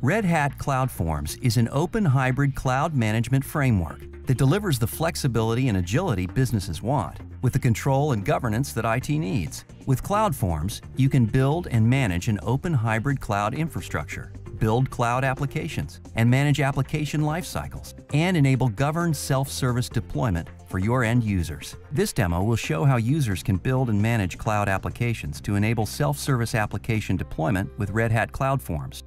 Red Hat CloudForms is an open hybrid cloud management framework that delivers the flexibility and agility businesses want, with the control and governance that IT needs. With CloudForms, you can build and manage an open hybrid cloud infrastructure, build cloud applications, and manage application lifecycles, and enable governed self-service deployment for your end users. This demo will show how users can build and manage cloud applications to enable self-service application deployment with Red Hat CloudForms.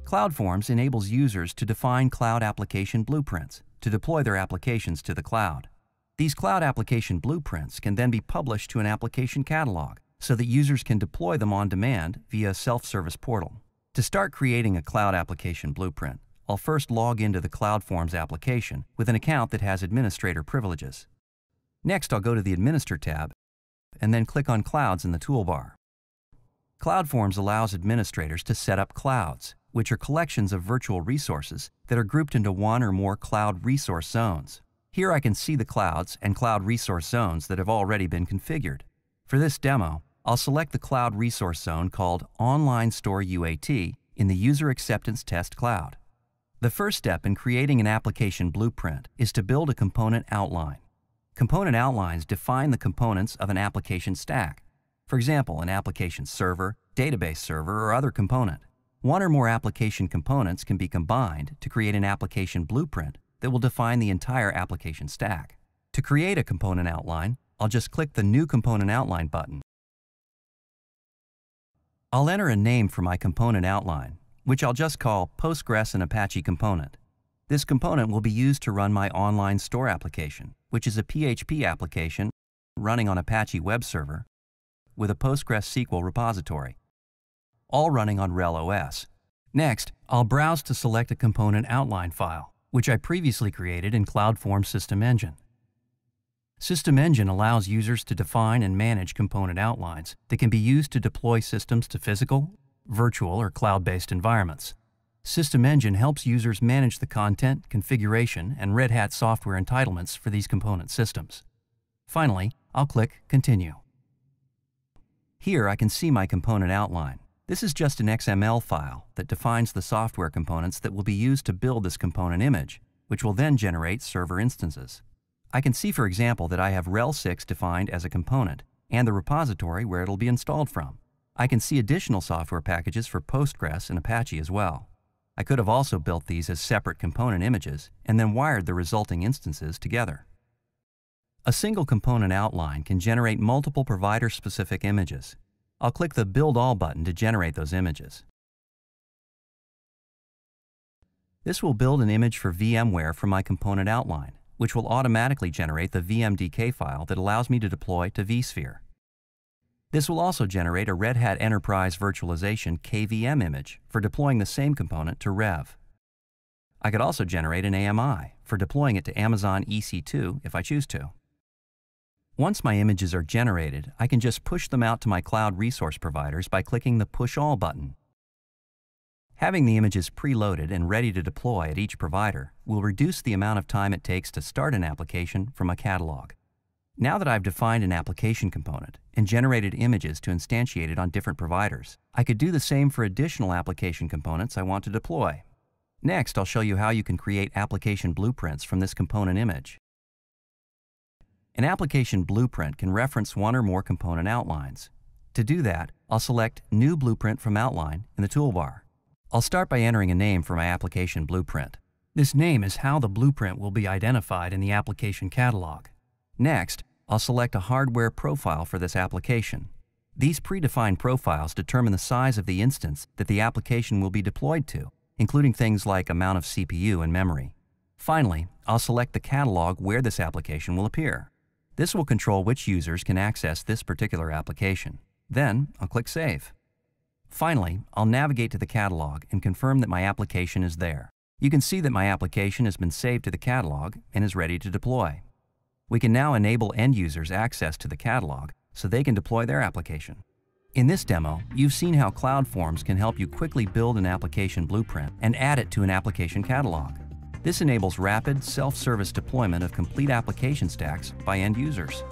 CloudForms enables users to define cloud application blueprints to deploy their applications to the cloud. These cloud application blueprints can then be published to an application catalog so that users can deploy them on demand via a self-service portal. To start creating a cloud application blueprint, I'll first log into the CloudForms application with an account that has administrator privileges. Next, I'll go to the Administer tab and then click on Clouds in the toolbar. CloudForms allows administrators to set up clouds, which are collections of virtual resources that are grouped into one or more cloud resource zones. Here I can see the clouds and cloud resource zones that have already been configured. For this demo, I'll select the cloud resource zone called Online Store UAT in the User Acceptance Test Cloud. The first step in creating an application blueprint is to build a component outline. Component outlines define the components of an application stack. For example, an application server, database server, or other component. One or more application components can be combined to create an application blueprint that will define the entire application stack. To create a component outline, I'll just click the New Component Outline button. I'll enter a name for my component outline, which I'll just call Postgres and Apache Component. This component will be used to run my online store application, which is a PHP application running on Apache web server with a PostgreSQL repository, all running on RHEL OS. Next, I'll browse to select a component outline file, which I previously created in CloudForms System Engine. System Engine allows users to define and manage component outlines that can be used to deploy systems to physical, virtual, or cloud-based environments. System Engine helps users manage the content, configuration, and Red Hat software entitlements for these component systems. Finally, I'll click Continue. Here I can see my component outline. This is just an XML file that defines the software components that will be used to build this component image, which will then generate server instances. I can see, for example, that I have RHEL 6 defined as a component and the repository where it'll be installed from. I can see additional software packages for Postgres and Apache as well. I could have also built these as separate component images and then wired the resulting instances together. A single component outline can generate multiple provider-specific images. I'll click the Build All button to generate those images. This will build an image for VMware from my component outline, which will automatically generate the VMDK file that allows me to deploy to vSphere. This will also generate a Red Hat Enterprise Virtualization KVM image for deploying the same component to Rev. I could also generate an AMI for deploying it to Amazon EC2 if I choose to. Once my images are generated, I can just push them out to my cloud resource providers by clicking the Push All button. Having the images preloaded and ready to deploy at each provider will reduce the amount of time it takes to start an application from a catalog. Now that I've defined an application component and generated images to instantiate it on different providers, I could do the same for additional application components I want to deploy. Next, I'll show you how you can create application blueprints from this component image. An application blueprint can reference one or more component outlines. To do that, I'll select New Blueprint from Outline in the toolbar. I'll start by entering a name for my application blueprint. This name is how the blueprint will be identified in the application catalog. Next, I'll select a hardware profile for this application. These predefined profiles determine the size of the instance that the application will be deployed to, including things like amount of CPU and memory. Finally, I'll select the catalog where this application will appear. This will control which users can access this particular application. Then, I'll click Save. Finally, I'll navigate to the catalog and confirm that my application is there. You can see that my application has been saved to the catalog and is ready to deploy. We can now enable end users access to the catalog so they can deploy their application. In this demo, you've seen how CloudForms can help you quickly build an application blueprint and add it to an application catalog. This enables rapid, self-service deployment of complete application stacks by end users.